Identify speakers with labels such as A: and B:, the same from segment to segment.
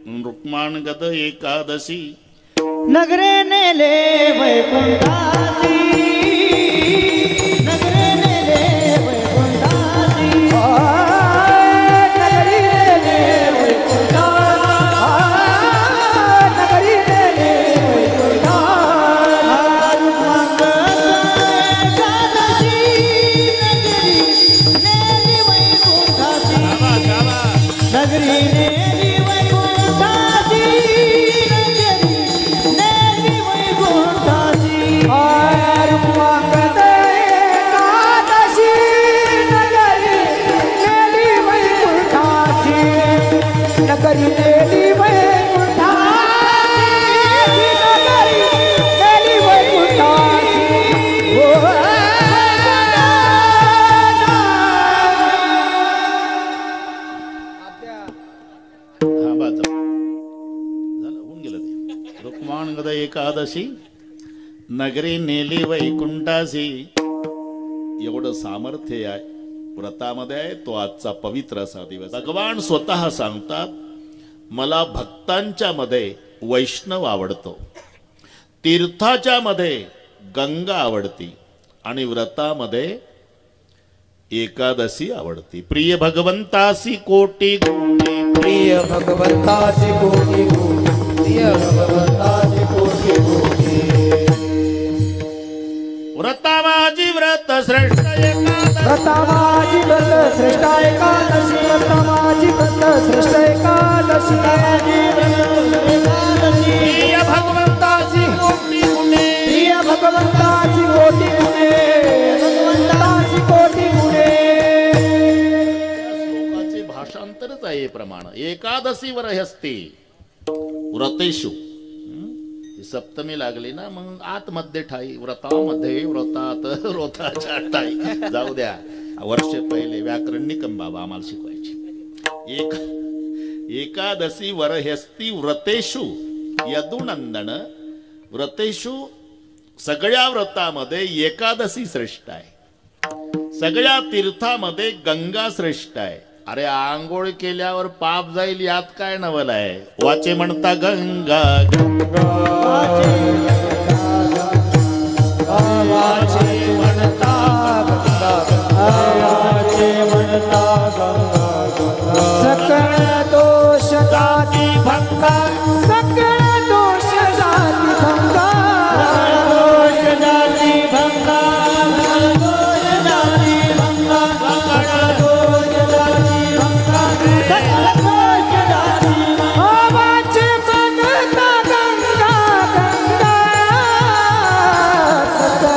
A: रुक्माणगद एकादशी
B: नगरे नेले वैकुंठासी नगरे नेले वैकुंठासी नगरी नेले वैकुंठासी नगरी नेले वैकुंठासी नगरी नेली वैकुंठासी नगरी नेली वैकुंठासी
A: रुक्माणगद एकादशी नगरी नेली वैकुंठासी एवढं सामर्थ्य आहे व्रतामध्ये आहे तो आजचा पवित्र असा दिवस. भगवान स्वतः सांगतात मला भक्तांच्या मध्ये वैष्णव आवडतो, तीर्थाच्या मध्ये गंगा आवडती आणि व्रतामध्ये एकादशी आवडती. प्रिय भगवंतासी कोटी गुणे
B: प्रिय भगवंतासी कोटी गुणे प्रिय भगवंतासी कोटी गुणे
A: व्रतामाजी व्रत श्रेष्ठ एकादशी
B: व्रतामाजी व्रत श्रेष्ठ एकादशी व्रतामाजी व्रत श्रेष्ठ एकादशी
A: प्रिय भगवंतासी कोटी गुणे
B: प्रिय भगवंतासी कोटी गुणे भगवंतासी कोटी गुणे.
A: श्लोकाचे भाषांतरच आहे हे प्रमाण. एकादशी वर हस्ती व्रतेषु सप्तमी लागली ना मग आतमध्ये ठाई व्रतामध्ये व्रतात व्रताच्या ठाई. जाऊ द्या वर्ष पहिले व्याकरण निकम बाबा आम्हाला शिकवायचे. एकादशी वरहस्ती व्रतेषु यदुनंदन व्रतेषु सगळ्या व्रतामध्ये एकादशी श्रेष्ठ आहे, सगळ्या तीर्थामध्ये गंगा श्रेष्ठ आहे. अरे आंघोळ केल्यावर पाप जाईल यात काय नवल आहे. वाचे म्हणता गंगा गंगा वाचे म्हणता गंगा वाचे म्हणता गंगा
B: सकळ दोष जाती भंगा सकळ दोष जाती भंगा दोष जाती भंगा दोष जाती भंगा सकळ दोष जाती भंगा सकळ दोष जाती वाचे म्हणता गंगा गंगा सकळ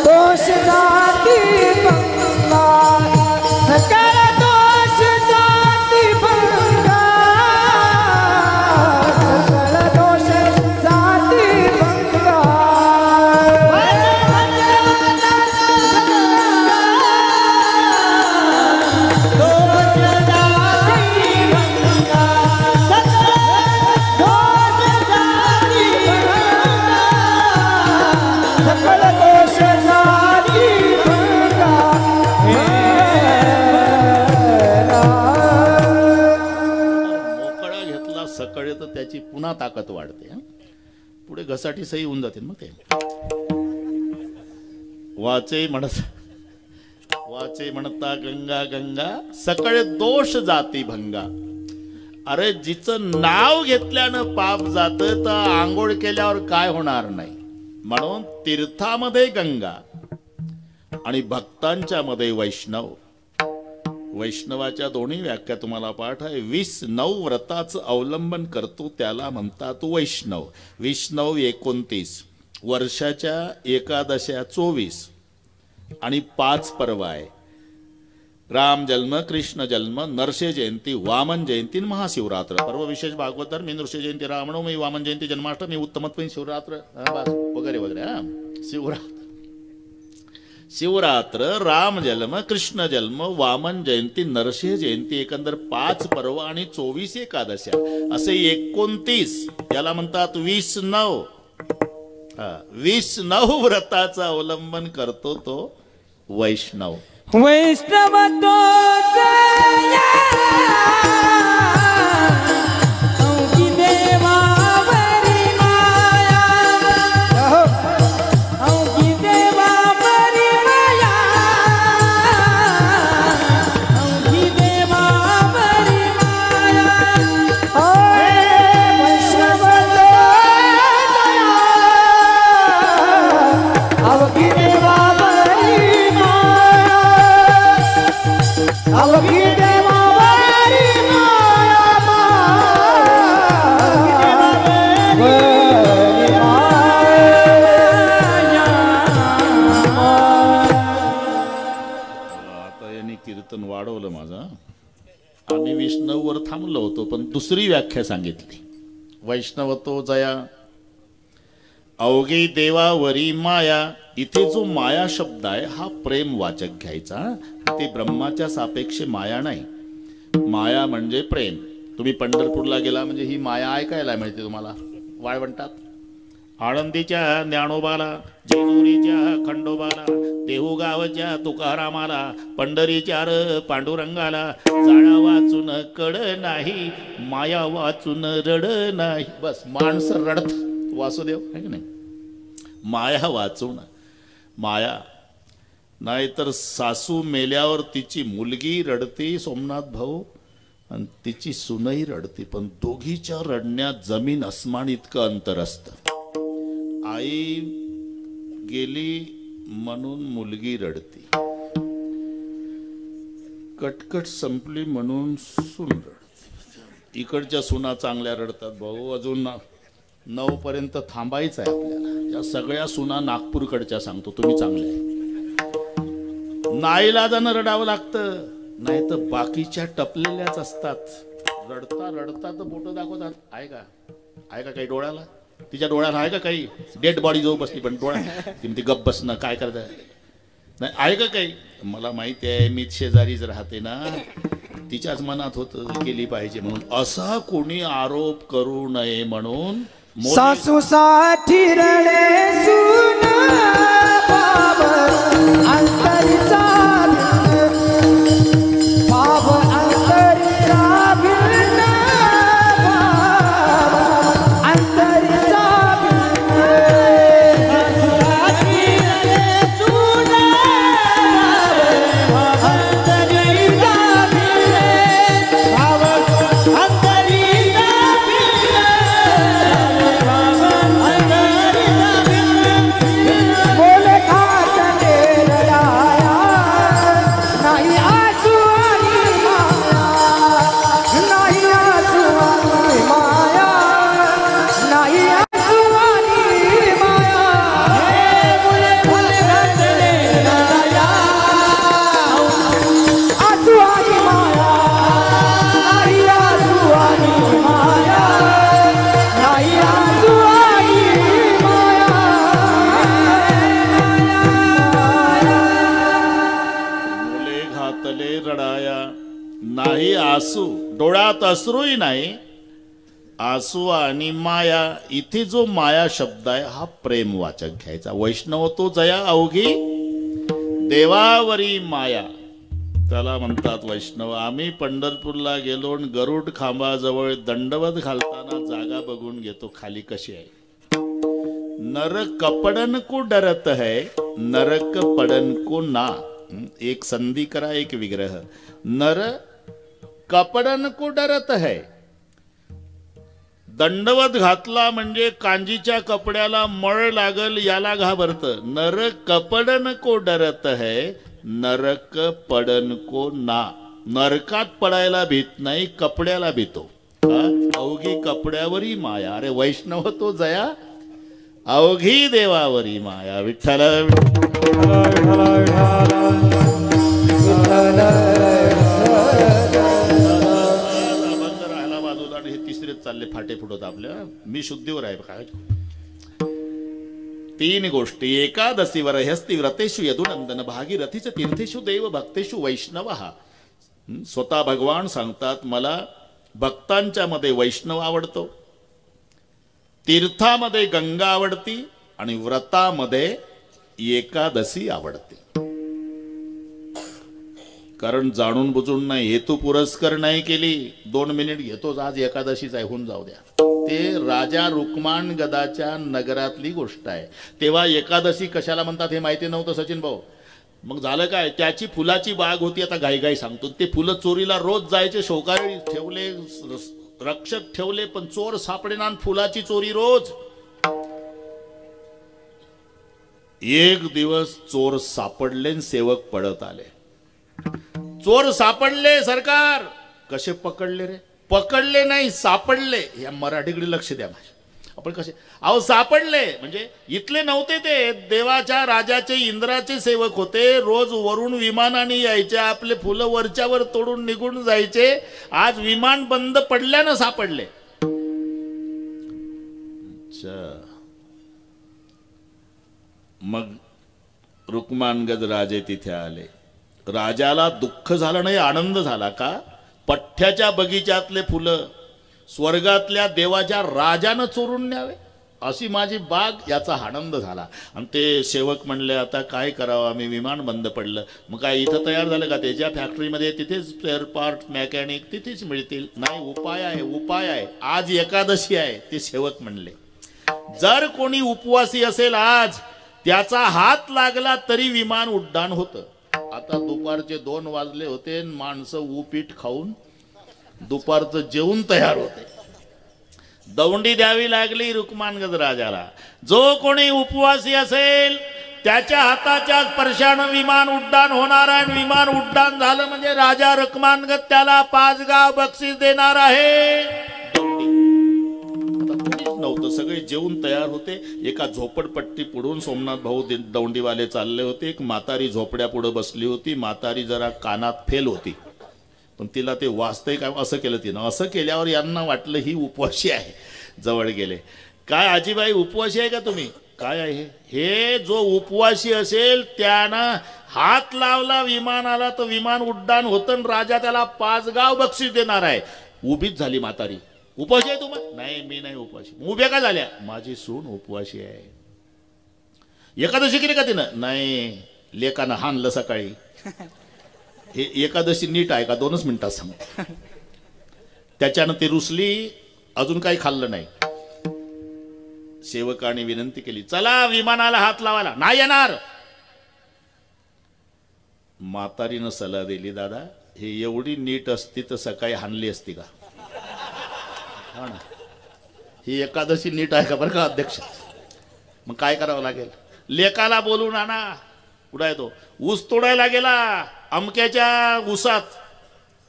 B: दोष जाती भंगा सकळ दोष जाती भंगा सकळ दोष जाती भंगा सकळ दोष जाती भंगा
A: मोकळा घेतला सकाळी तर त्याची पुन्हा ताकद वाढते. पुढे घसाटी सही होऊन जाते मग ते. वाचे म्हणता गंगा गंगा सकळ दोष जाती भंगा. अरे जिचं नाव घेतल्यानं पाप जात तर आंघोळ केल्यावर काय होणार नाही. म्हणून तीर्थामध्ये गंगा आणि भक्तांच्या मध्ये वैष्णव. वैष्णवाच्या दोन्ही व्याख्या तुम्हाला पाठ आहे. 29 व्रताचं अवलंबन करतो त्याला म्हणतात वैष्णव. विष्णव 29 वर्षाच्या एकादशा 24 आणि 5 पर्व आहे. राम जन्म, कृष्ण जन्म, नरसे जयंती, वामन जयंती, महाशिवरात्र. पर्व विशेष भागवत मी नृषे जयंती, रामनवमी, वामन जयंती, जन्माष्टमी, उत्तमत्व, शिवरात्र वगैरे वगैरे. शिवरात्र, राम जन्म, कृष्ण जन्म, वामन जयंती, नरसिंह जयंती, एकंदर 5 पर्व आणि 24 एकादशा असे 29 याला म्हणतात 29. 29 व्रताचा अवलंबन करतो तो वैष्णव.
B: वैष्णव तो
A: थांबलो होतो, पण दुसरी व्याख्या सांगितली. वैष्णवतो जया अवघी देवावरी माया. इथे जो माया शब्द आहे हा प्रेम वाचक घ्यायचा. ते ब्रह्माच्या सापेक्ष माया नाही. माया म्हणजे प्रेम. तुम्ही पंढरपूरला गेला म्हणजे ही माया ऐकायला मिळते तुम्हाला. वाळवंटात आळंदीच्या ज्ञानोबाला, जेजुरीच्या खंडोबाला, देहूगावच्या तुकारामाला, पंढरीच्या पांडुरंगाला जाळा वाचून कड नाही, माया वाचून रड नाही. बस माणसं रडत वासुदेव आहे की नाही. माया वाचून माया नाही तर सासू मेल्यावर तिची मुलगी रडते सोमनाथ भाऊ आणि तिची सुनही रडते, पण दोघीच्या रडण्यात जमीन अस्मान इतकं अंतर असतं. आई गेली म्हणून मुलगी रडते, कटकट संपली म्हणून सून रडते. इकडच्या सुना चांगल्या रडतात भाऊ, अजून 9 पर्यंत थांबायचं आहे आपल्याला. या सगळ्या सुना नागपूरकडच्या सांगतो, तुम्ही चांगल्या आहे. नाईलाजानं रडावं लागतं, नाही तर बाकीच्या टपलेल्याच असतात. रडता रडता तर बोटं दाखवतात. आहे का काही डोळ्याला? तिच्या डोळ्याला आहे का काही? डेड बॉडी जो बसली पण डोळ्या ती गप बसणं काय करताय नाही. आहे का काही? मला माहिती आहे, मी शेजारीच राहते ना, तिच्याच मनात होत केली पाहिजे म्हणून. असा कोणी आरोप करू नये म्हणून
B: सासू साठी रडे सून बाब अंतरीचा बाब अंतरीचा भिन्न बाब अंतरीचा
A: नाही आसू, डोळ्यात अश्रूही नाही. आसू आणि माया, इथे जो माया शब्द आहे हा प्रेम वाचक घ्यायचा. वैष्णव तो जया अवघी देवावरी माया, त्याला म्हणतात वैष्णव. आम्ही पंढरपूरला गेलो आणि गरुड खांबाजवळ दंडवत घालताना जागा बघून घेतो खाली कशी आहे. नर कपडन को डरत है, नरक पडन को ना. एक संधी करा, एक विग्रह. नर कपडन को डरत है, दंडवत घातला म्हणजे कांजीच्या कपड्याला मळ लागल याला घाबरत. नर कपडन को डरत है, नरक पडन को ना. नरकात पडायला भीत नाही, कपड्याला भीतो. अवघी कपड्यावरी माया. अरे वैष्णव तो जया अवघी देवावरी माया. विठ्ठल राहायला बाजूला. हे तिसरेच चालले फाटे फुटत आपल्या. मी शुद्धीवर आहे काय. 3 गोष्टी. एकादशीवर ह्यस्ति व्रतेषु यदुनंदन, भागीरथीच तीर्थेषु देव भक्तेषु वैष्णव. स्वतः भगवान सांगतात, मला भक्तांच्या मध्ये वैष्णव आवडतो, तीर्थामध्ये गंगा आवडती आणि व्रतामध्ये एकादशी आवडते. कारण जाणून बुजून नाही, हेतू पुरस्कार नाही केली. 2 मिनिट घेतोच, आज एकादशीच आहे, होऊन जाऊ द्या. ते राजा रुक्माण गदाच्या नगरातली गोष्ट आहे. तेव्हा एकादशी कशाला म्हणतात हे माहिती नव्हतं सचिन भाऊ. मग झालं काय, त्याची फुलाची बाग होती. आता घाई सांगतो. ते फुलं चोरीला रोज जायचे, शोकारी ठेवले, रक्षक ठेवले, पण चोर सापडेना. फुलाची चोरी रोज. एक दिवस चोर सापडले, सेवक पडत आले. चोर सापडले, सरकार. कसे पकडले रे? पकडले नाही, सापडले. या मराठीकडे लक्ष द्या. आपण कसे अहो सापडले म्हणजे इथले नव्हते ते, देवाच्या राजाचे इंद्राचे सेवक होते, रोज वरून विमानाने यायचे, आपले फुलं वरच्यावर तोडून निघून जायचे, आज विमान बंद पडल्यानं सापडले. मग रुक्मांगद राजे तिथे आले. राजाला दुःख झालं नाही, आनंद झाला. का? पठ्ठ्याच्या बगीच्यातले फुलं स्वर्गातल्या देवाच्या राजानं चोरून न्यावे, अशी माझी बाग, याचा आनंद झाला. आणि ते सेवक म्हणले आता काय करावं, आम्ही विमान बंद पडलं. मग काय इथं तयार झालं का? त्याच्या फॅक्टरीमध्ये तिथेच स्पेअर पार्ट मेकॅनिक तिथेच मिळतील. नाही, उपाय आहे, उपाय आहे. आज एकादशी आहे. ते सेवक म्हणले जर कोणी उपवासी असेल आज, त्याचा हात लागला तरी विमान उड्डाण होतं. आता दुपारचे 2 वाजले होते, माणसं उपीट खाऊन दुपारचं जेवून तयार होते. दौंडी द्यावी लागली रुक्मांगद राजाला. जो कोणी उपवासी असेल त्याच्या हाताच्या स्पर्शानं विमान उड्डाण होणार आहे. विमान उड्डाण झालं म्हणजे राजा रुक्मांगद त्याला 5 गाव बक्षीस देणार आहे. नव्हतं, सगळे जेवून तयार होते. एका झोपडपट्टी पुढून सोमनाथ भाऊ दौंडीवाले चालले होते. एक म्हातारी झोपड्या पुढे बसली होती. म्हातारी जरा कानात फेल होती, पण तिला ते वाचतंय काय असं केलं तिनं. असं केल्यावर यांना वाटलं ही उपवासी आहे. जवळ गेले. काय आजीबाई उपवासी आहे का तुम्ही? काय आहे हे? जो उपवासी असेल त्यानं हात लावला विमानाला तर विमान उड्डाण होतं, राजा त्याला 5 गाव बक्षीस देणार आहे. उभीच झाली म्हातारी. उपवासी आहे तुम्ही? नाही, मी नाही उपवासी. उभ्या का झाल्या? माझी सून उपवासी आहे. एकादशी केली का तिनं? नाही, लेकानं हाणलं सकाळी. हे एकादशी नीट आहे का? 2च मिनिटात सांग. त्याच्यानं ती रुसली, अजून काही खाल्लं नाही. सेवकाने विनंती केली, चला विमानाला हात लावायला. नाही येणार. म्हातारीनं सल्ला दिली, दादा हे एवढी नीट असती तर सकाळी हाणली असती का? हा ना, ही एकादशी नीट आहे का बरं का अध्यक्ष? मग काय करावं लागेल? लेकाला बोलून आणा. कुठं आहे तो? ऊस तोडायला गेला अमक्याच्या ऊसात.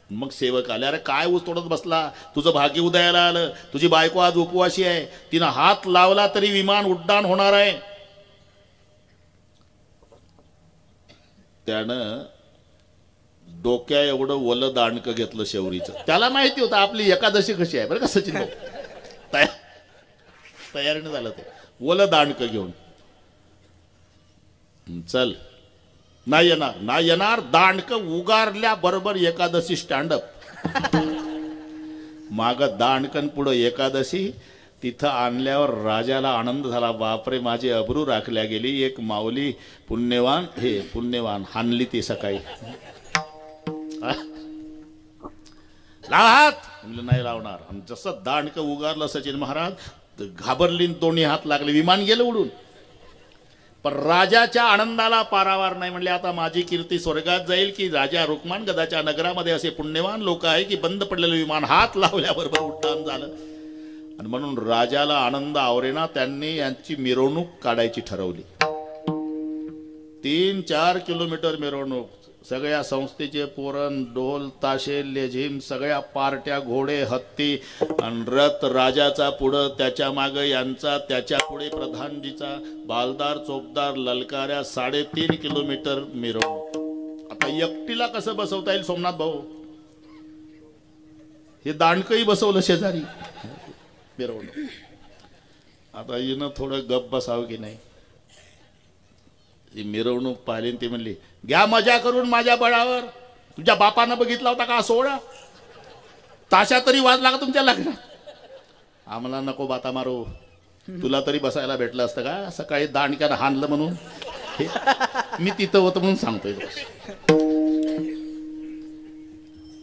A: मग सेवक आले, अरे काय ऊस तोडत बसला? तुझं भाग्य उदयाला आलं. तुझी बायको आज उपवासी आहे, तिनं हात लावला तरी विमान उड्डाण होणार आहे. त्यानं डोक्या एवढं ओलं दांडकं घेतलं शेवरीचं. त्याला माहिती होतं आपली एकादशी कशी आहे बरं का सचिन भाऊ. तयारीनं झालं ते ओलं दांडकं घेऊन. चल, नाही येणार, नाही येणार. दांडकं उगारल्या बरोबर एकादशी स्टँडअप. माग दांडकन पुढं एकादशी. तिथं आणल्यावर राजाला आनंद झाला. बापरे, माझी अब्रू राखल्या गेली. एक माऊली पुण्यवान, हे पुण्यवान हाणली ती सकाळी. लावात म्हणलं नाही लावणार. आणि जसं दांडकं उगारलं सचिन महाराज घाबरली, दोन्ही हात लागले, विमान गेलं उडून. पण राजाच्या आनंदाला पारावार नाही. म्हणले आता माझी कीर्ती स्वर्गात जाईल की राजा रुक्मांगदाच्या नगरामध्ये असे पुण्यवान लोक आहे की बंद पडलेलं विमान हात लावल्याबरोबर उड्डाण झालं. आणि म्हणून राजाला आनंद आवरेना. त्यांनी यांची मिरवणूक काढायची ठरवली. 3-4 किलोमीटर मिरवणूक. सगळ्या संस्थेचे पोरण, ढोल ताशे लेझिम, सगळ्या पार्ट्या, घोडे, हत्ती आणि रथ. राजाचा पुढं, त्याच्या मागं यांचा, त्याच्या पुढे प्रधानजीचा, बालदार चोपदार ललकाऱ्या. 3.5 किलोमीटर मिरवणूक. आता एकटीला कसं बसवता येईल सोमनाथ भाऊ? हे दांडकही बसवलं शेजारी मिरवणूक. आता हिनं थोडं गप बसावं की नाही. ती मिरवणूक पाहिली, ती म्हणली घ्या मजा करून माझ्या बळावर. तुझ्या बापानं बघितला होता का सोहळा? ताशा तरी वाजला का तुमच्या लग्नात? आम्हाला नको बाता मारू. तुला तरी बसायला भेटलं असतं का? सकाळी दांडक्यानं हाणलं म्हणून. मी तिथं होतं म्हणून सांगतोय.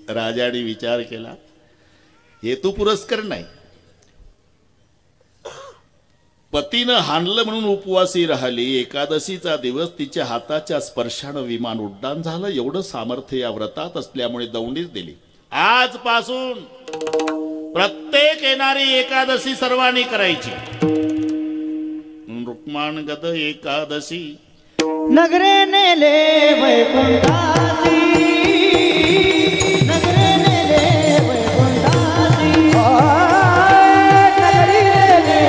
A: राजाने विचार केला, हेतू पुरस्कार नाही. पतीनं हाणलं म्हणून उपवासी राहिली. एकादशीचा दिवस तिच्या हाताच्या स्पर्शानं विमान उड्डाण झालं. एवढं सामर्थ्य या व्रतात असल्यामुळे दौंडीच दिली. आजपासून प्रत्येक येणारी एकादशी सर्वांनी करायची. रुक्मांगद एकादशी
B: नगरे नेले वैकुंठासी, नगरे नेले वैकुंठासी, नगरी नेले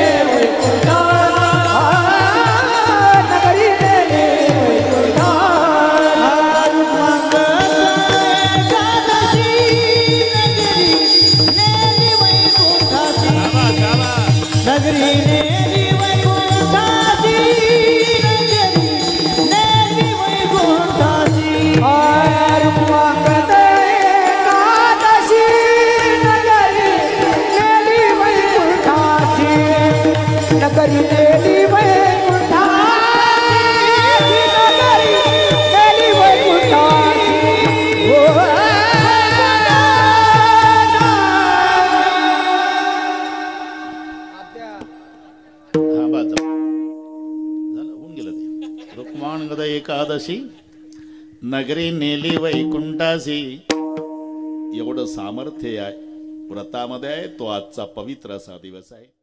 B: नगरी नेली वैकुंठासी, नगरी नेली वैकुंठासी. हो
A: हा बा झालं होऊन गेलं ते. रुक्माण गदा एकादशी नगरी नेली वैकुंठासी. एवढं सामर्थ्य आहे व्रतामध्ये आहे. तो आजचा पवित्र असा दिवस आहे.